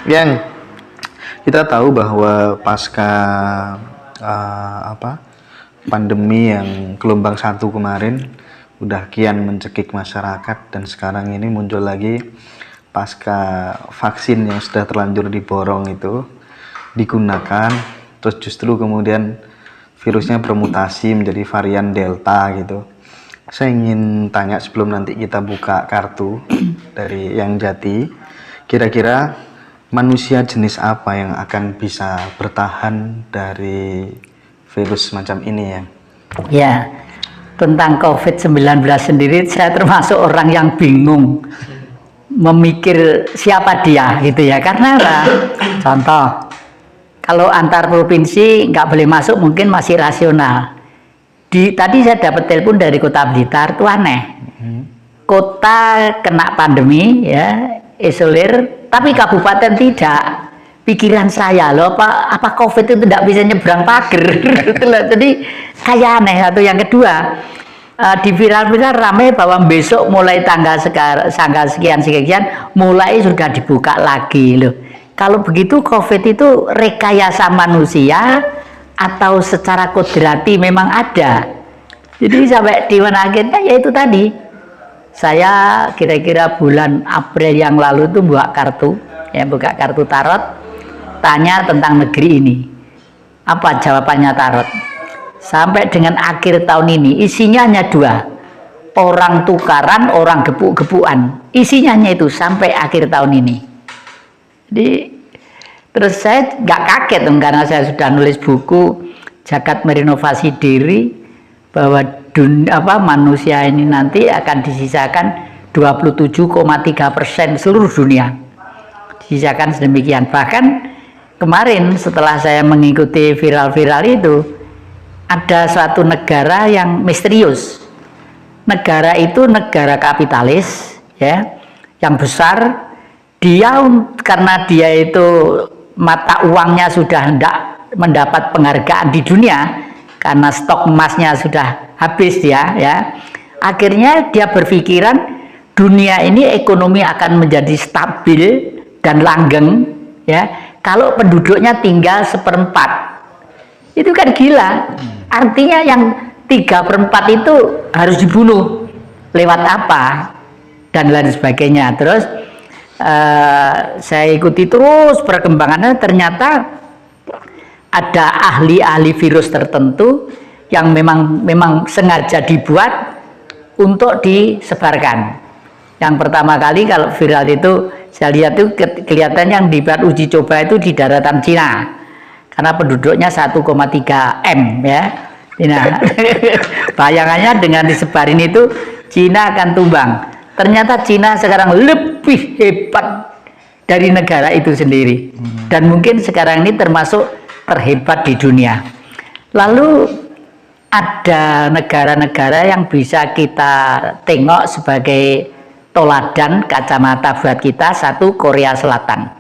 Yang kita tahu bahwa pasca pandemi yang gelombang satu kemarin udah kian mencekik masyarakat, dan sekarang ini muncul lagi pasca vaksin yang sudah terlanjur diborong itu digunakan, terus justru kemudian virusnya bermutasi menjadi varian Delta gitu. Saya ingin tanya sebelum nanti kita buka kartu dari yang Jati, kira-kira manusia jenis apa yang akan bisa bertahan dari virus macam ini ya? Ya, tentang COVID-19 sendiri saya termasuk orang yang bingung memikir siapa dia gitu ya. Karena apa? Contoh, kalau antar provinsi nggak boleh masuk mungkin masih rasional. Tadi saya dapat telepon dari Kota Blitar, itu aneh. Kota kena pandemi ya, isolir, tapi kabupaten tidak. Pikiran saya loh, apa COVID itu tidak bisa nyebrang pagar. Jadi kayak aneh. Satu, yang kedua, di viral-viral ramai bahwa besok mulai tanggal sekian mulai sudah dibuka lagi loh. Kalau begitu COVID itu rekayasa manusia atau secara kodrati memang ada. Jadi sampai di mana akhirnya ya itu tadi. Saya kira-kira bulan April yang lalu itu buka kartu tarot, tanya tentang negeri ini. Apa jawabannya tarot? Sampai dengan akhir tahun ini isinya hanya dua, orang tukaran, orang gepuk-gepukan. Isinya hanya itu sampai akhir tahun ini. Jadi terus saya nggak kaget karena saya sudah nulis buku Jagat Merenovasi Diri, bahwa manusia ini nanti akan disisakan 27,3% seluruh dunia, disisakan sedemikian. Bahkan kemarin setelah saya mengikuti viral-viral itu, ada suatu negara yang misterius. Negara itu negara kapitalis ya, yang besar. Karena dia itu mata uangnya sudah hendak mendapat penghargaan di dunia karena stok emasnya sudah habis ya. Akhirnya dia berpikiran dunia ini ekonomi akan menjadi stabil dan langgeng ya kalau penduduknya tinggal 1/4. Itu kan gila. Artinya yang 3/4 itu harus dibunuh. Lewat apa? Dan lain sebagainya. Terus saya ikuti terus perkembangannya, ternyata ada ahli-ahli virus tertentu yang memang sengaja dibuat untuk disebarkan. Yang pertama kali kalau viral itu saya lihat itu kelihatan yang dibuat uji coba itu di daratan Cina, karena penduduknya 1,3 M ya. Nah, bayangannya dengan disebarin itu Cina akan tumbang. Ternyata Cina sekarang lebih hebat dari negara itu sendiri, dan mungkin sekarang ini termasuk terhebat di dunia. Lalu ada negara-negara yang bisa kita tengok sebagai toladan kacamata buat kita. Satu, Korea Selatan.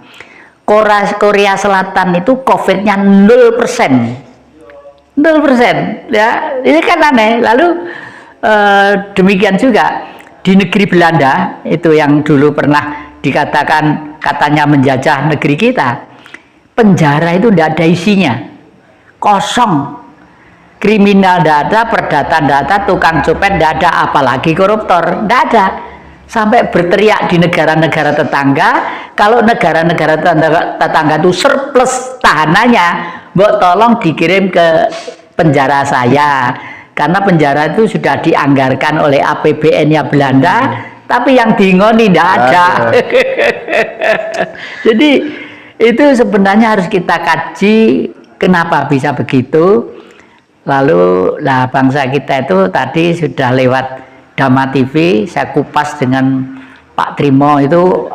Korea Selatan itu COVID-nya 0%. 0% ya, ini kan aneh. Lalu demikian juga di negeri Belanda itu yang dulu pernah dikatakan katanya menjajah negeri kita. Penjara itu tidak ada isinya, kosong. Kriminal tidak ada, perdata tidak ada, tukang copet tidak ada, apalagi koruptor tidak ada. Sampai berteriak di negara-negara tetangga, kalau negara-negara tetangga itu surplus tahanannya, mbok tolong dikirim ke penjara saya, karena penjara itu sudah dianggarkan oleh APBN-nya Belanda, tapi yang dingoni tidak ada. Jadi itu sebenarnya harus kita kaji kenapa bisa begitu. Lalu bangsa kita itu tadi sudah lewat Dhamma TV, saya kupas dengan Pak Trimo itu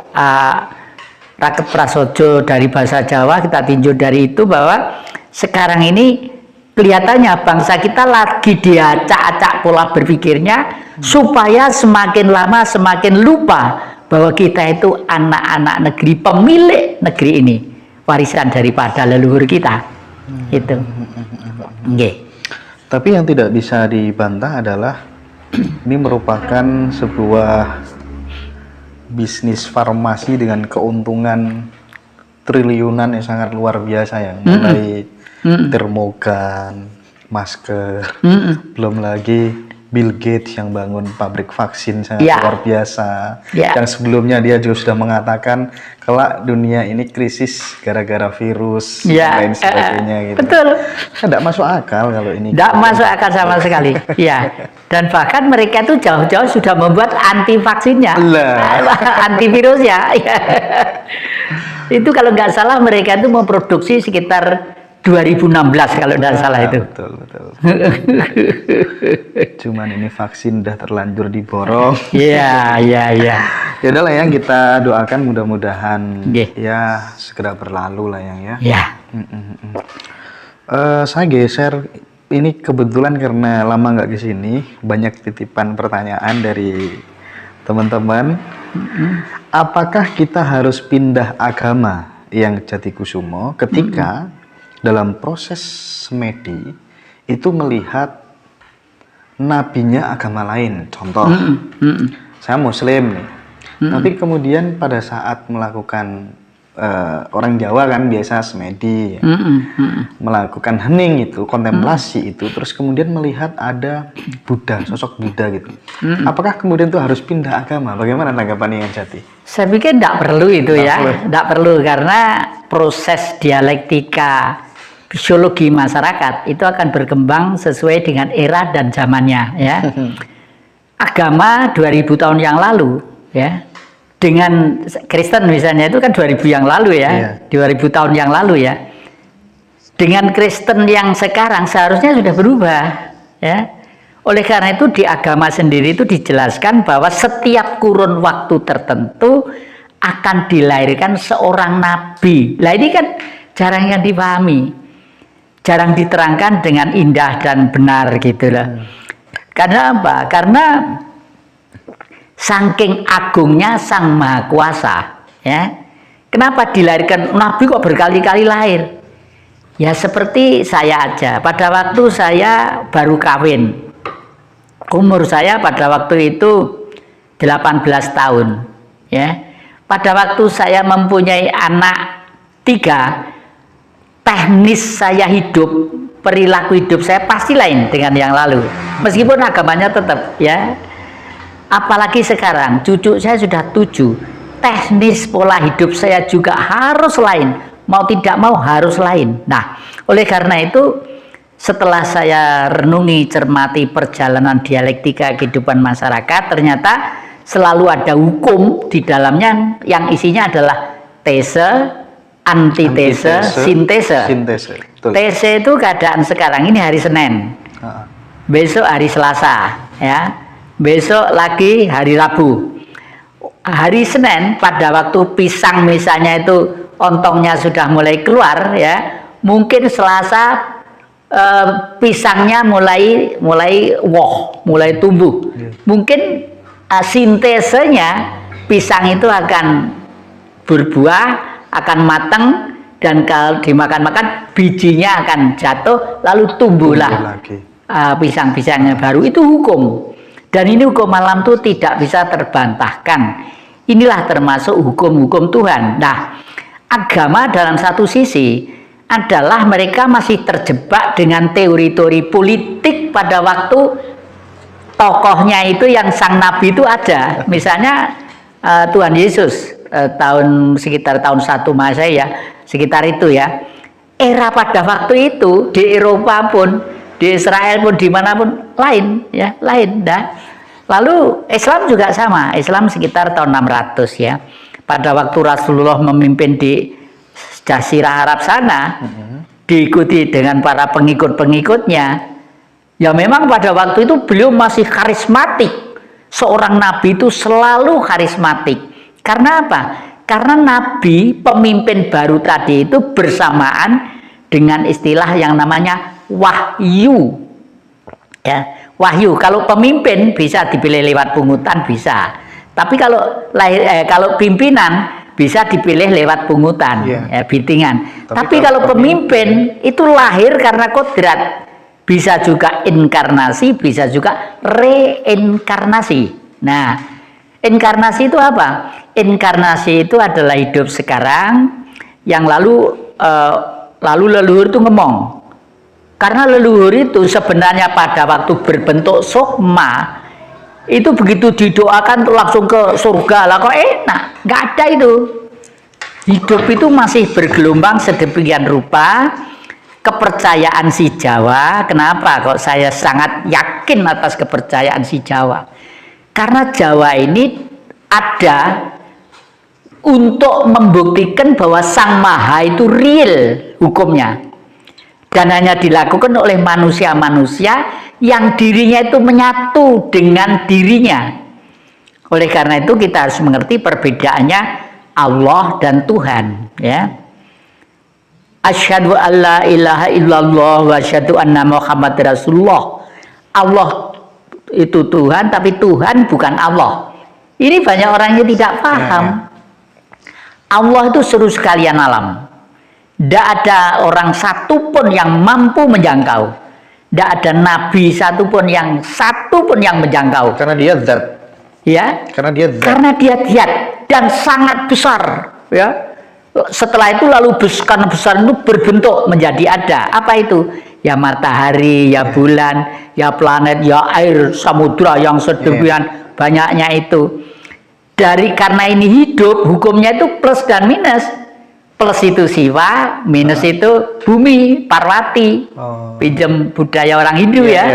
Raket Prasojo dari bahasa Jawa, kita tinjau dari itu bahwa sekarang ini kelihatannya bangsa kita lagi diacak-acak pola berpikirnya supaya semakin lama semakin lupa bahwa kita itu anak-anak negeri, pemilik negeri ini, warisan daripada leluhur kita. Itu. Okay. Tapi yang tidak bisa dibantah adalah ini merupakan sebuah bisnis farmasi dengan keuntungan triliunan yang sangat luar biasa ya, mulai termogan, masker, belum lagi Bill Gates yang bangun pabrik vaksin sangat luar biasa. Yang sebelumnya dia juga sudah mengatakan kelak dunia ini krisis gara-gara virus dan lain sebagainya gitu. Betul. Tidak masuk akal kalau ini. Tidak masuk akal sama sekali. Ya. Dan bahkan mereka itu jauh-jauh sudah membuat anti vaksinnya, antivirus ya. Itu kalau nggak salah mereka itu memproduksi sekitar 2016 kalau tidak salah itu. Betul. Cuman ini vaksin udah terlanjur diborong. Iya. Ya udahlah yang kita doakan mudah-mudahan ya segera berlalu lah yang ya. Ya. Saya geser ini kebetulan karena lama nggak ke sini, banyak titipan pertanyaan dari teman-teman. Apakah kita harus pindah agama yang Jatikusumo ketika dalam proses semedi itu melihat nabinya agama lain? Contoh, saya Muslim nih, tapi kemudian pada saat melakukan orang Jawa kan biasa semedi, ya, melakukan hening itu, kontemplasi itu, terus kemudian melihat ada Buddha, sosok Buddha gitu. Apakah kemudian itu harus pindah agama? Bagaimana tanggapan yang Jati? Saya pikir tidak perlu itu tidak perlu karena proses dialektika fisiologi masyarakat itu akan berkembang sesuai dengan era dan zamannya ya. Agama 2000 tahun yang lalu ya, dengan Kristen misalnya itu kan 2000 yang lalu ya, 2000 tahun yang lalu ya. Dengan Kristen yang sekarang seharusnya sudah berubah ya. Oleh karena itu di agama sendiri itu dijelaskan bahwa setiap kurun waktu tertentu akan dilahirkan seorang nabi. Lah ini kan jarang yang dipahami, jarang diterangkan dengan indah dan benar gitu loh. Karena apa? Karena saking agungnya Sang Maha Kuasa ya. Kenapa dilahirkan nabi kok berkali-kali lahir? Ya seperti saya aja, pada waktu saya baru kawin, umur saya pada waktu itu 18 tahun ya. Pada waktu saya mempunyai anak 3, teknis saya hidup, perilaku hidup saya pasti lain dengan yang lalu, meskipun agamanya tetap ya. Apalagi sekarang cucu saya sudah 7, teknis pola hidup saya juga harus lain, mau tidak mau harus lain. Nah oleh karena itu setelah saya renungi, cermati perjalanan dialektika kehidupan masyarakat, ternyata selalu ada hukum di dalamnya yang isinya adalah tese, antitese, sintese. Tese itu keadaan sekarang ini hari Senin, besok hari Selasa, ya, besok lagi hari Rabu. Hari Senin pada waktu pisang misalnya itu ontongnya sudah mulai keluar, ya, mungkin Selasa pisangnya mulai tumbuh. Mungkin sintesenya pisang itu akan berbuah, akan matang, dan kalau dimakan-makan bijinya akan jatuh, lalu tumbuhlah pisang-pisangnya baru. Itu hukum, dan ini hukum alam itu tidak bisa terbantahkan. Inilah termasuk hukum-hukum Tuhan. Nah, agama dalam satu sisi adalah mereka masih terjebak dengan teori-teori politik pada waktu tokohnya itu yang sang nabi itu ada. Misalnya Tuhan Yesus sekitar tahun 1 Masehi ya, sekitar itu ya. Era pada waktu itu di Eropa pun, di Israel pun, dimanapun lain ya, lain dah. Lalu Islam juga sama, Islam sekitar tahun 600 ya. Pada waktu Rasulullah memimpin di Jazirah Arab sana, diikuti dengan para pengikut-pengikutnya. Ya memang pada waktu itu beliau masih karismatik. Seorang nabi itu selalu karismatik. Karena apa? Karena nabi, pemimpin baru tadi itu bersamaan dengan istilah yang namanya wahyu. Ya, wahyu. Kalau pemimpin bisa dipilih lewat pungutan, bisa. Tapi kalau pimpinan bisa dipilih lewat pungutan, ya, bitingan. Tapi kalau pemimpin itu lahir karena kodrat. Bisa juga inkarnasi, bisa juga reinkarnasi. Nah, inkarnasi itu apa? Inkarnasi itu adalah hidup sekarang, yang lalu leluhur itu ngomong. Karena leluhur itu sebenarnya pada waktu berbentuk sukma itu begitu didoakan tuh langsung ke surga lah, kok enak, nggak ada itu. Hidup itu masih bergelombang sedemikian rupa. Kepercayaan si Jawa, kenapa kok saya sangat yakin atas kepercayaan si Jawa? Karena Jawa ini ada untuk membuktikan bahwa Sang Maha itu real hukumnya. Dan hanya dilakukan oleh manusia-manusia yang dirinya itu menyatu dengan dirinya. Oleh karena itu kita harus mengerti perbedaannya Allah dan Tuhan, ya. Asyhadu an la ilaha illallah wa asyhadu anna Muhammad Rasulullah. Allah itu Tuhan, tapi Tuhan bukan Allah. Ini banyak orang yang tidak paham. Allah itu seluruh sekalian alam. Tidak ada orang satupun yang mampu menjangkau. Tidak ada nabi satupun yang menjangkau. Karena dia zat. Ya. Karena dia zat dan sangat besar. Ya. Setelah itu lalu karena besar itu berbentuk menjadi ada. Apa itu? Ya matahari, ya bulan, ya planet, ya air, samudra yang sedemikian banyaknya itu. Karena ini hidup, hukumnya itu plus dan minus. Plus itu Siwa, minus itu bumi, Parwati. Pinjam budaya orang Hindu ya.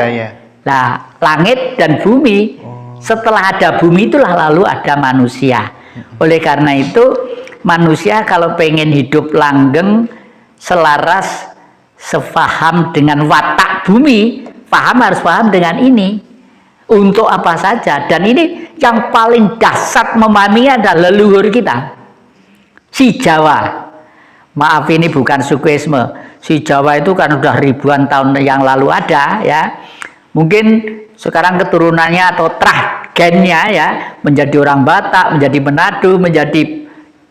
Nah, langit dan bumi. Setelah ada bumi itulah lalu ada manusia. Oleh karena itu, manusia kalau pengen hidup langgeng, selaras, sefaham dengan watak bumi, harus paham dengan ini. Untuk apa saja. Dan ini yang paling dasar memahaminya adalah leluhur kita. Si Jawa. Maaf, ini bukan sukuisme. Si Jawa itu kan udah ribuan tahun yang lalu ada, ya. Mungkin sekarang keturunannya atau gennya ya menjadi orang Batak, menjadi Manado, menjadi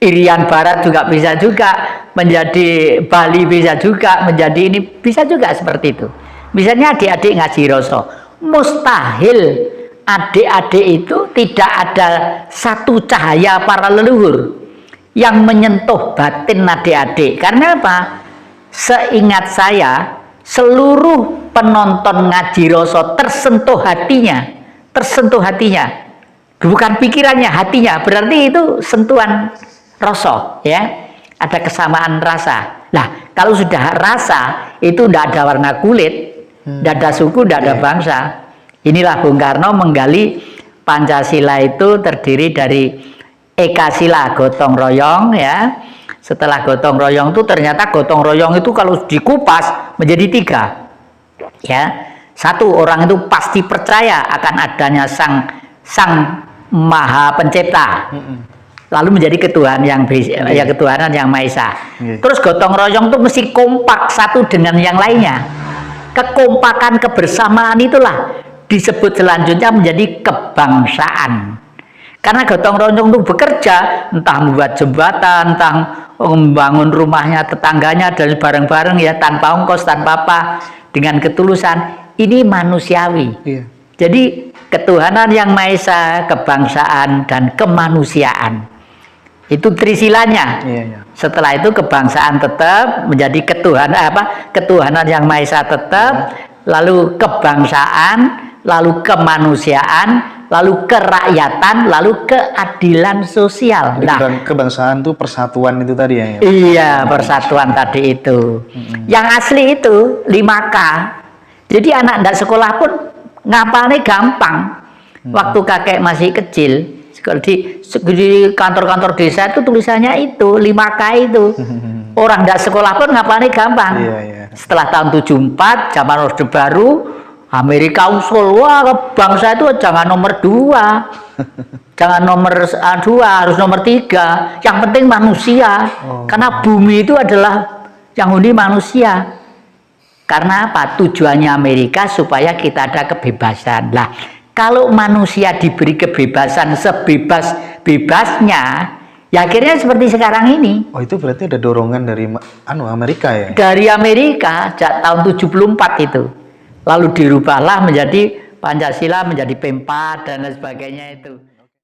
Irian Barat juga bisa juga, menjadi Bali bisa juga, menjadi ini bisa juga seperti itu. Misalnya adik-adik ngaji rasa, mustahil adik-adik itu tidak ada satu cahaya para leluhur yang menyentuh batin adik-adik. Karena apa? Seingat saya, seluruh penonton ngaji rasa tersentuh hatinya, bukan pikirannya, hatinya. Berarti itu sentuhan rasa, ya. Ada kesamaan rasa. Nah, kalau sudah rasa itu tidak ada warna kulit, tidak ada suku, tidak ada bangsa. Inilah Bung Karno menggali Pancasila itu terdiri dari Ekasila gotong royong, ya. Setelah gotong royong itu ternyata gotong royong itu kalau dikupas menjadi 3, ya. Satu, orang itu pasti percaya akan adanya sang Maha Pencipta, lalu menjadi ketuhanan yang Maha Esa. Terus gotong royong itu mesti kompak satu dengan yang lainnya. Kekompakan kebersamaan itulah disebut selanjutnya menjadi kebangsaan. Karena gotong royong itu bekerja, entah membuat jembatan, entah membangun rumahnya tetangganya dan bareng-bareng, ya, tanpa ongkos, tanpa apa, dengan ketulusan. Ini manusiawi. Jadi ketuhanan yang Maha Esa, kebangsaan dan kemanusiaan. Itu trisilanya. Setelah itu kebangsaan tetap menjadi ketuhanan yang Maha Esa tetap, lalu kebangsaan, lalu kemanusiaan, lalu kerakyatan, lalu keadilan sosial. Nah, kebangsaan itu persatuan itu tadi ya? Iya, persatuan tadi itu. Yang asli itu 5K. Jadi anak tidak sekolah pun ngapalnya gampang. Waktu kakek masih kecil, di kantor-kantor desa itu tulisannya itu 5K itu. Orang tidak sekolah pun ngapalnya gampang. Setelah tahun 74, zaman Orde Baru, Amerika usul, wah, bangsa itu jangan nomor 2, jangan nomor 2, harus nomor 3. Yang penting manusia, karena bumi itu adalah yang huni manusia. Karena apa? Tujuannya Amerika supaya kita ada kebebasan. Lah, kalau manusia diberi kebebasan sebebas-bebasnya, ya akhirnya seperti sekarang ini. Oh, itu berarti ada dorongan dari Amerika ya? Dari Amerika, sejak tahun 74 itu. Lalu dirubahlah menjadi Pancasila, menjadi P4 dan lain sebagainya itu.